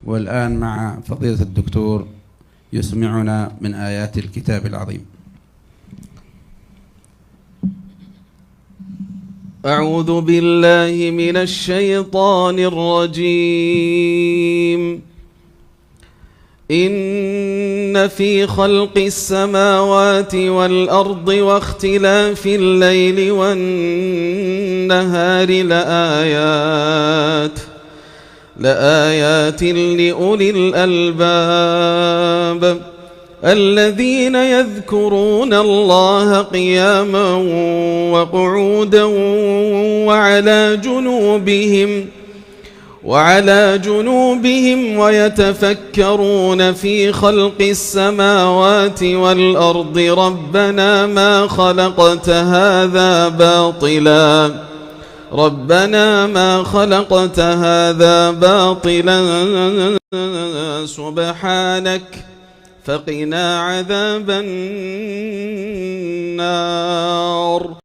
والآن مع فضيلة الدكتور يسمعنا من آيات الكتاب العظيم. أعوذ بالله من الشيطان الرجيم. إن في خلق السماوات والأرض واختلاف الليل والنهار لآيات لأولي الألباب الذين يذكرون الله قياما وقعودا وعلى جنوبهم ويتفكرون في خلق السماوات والأرض ربنا ما خلقت هذا باطلا سبحانك فقنا عذاب النار.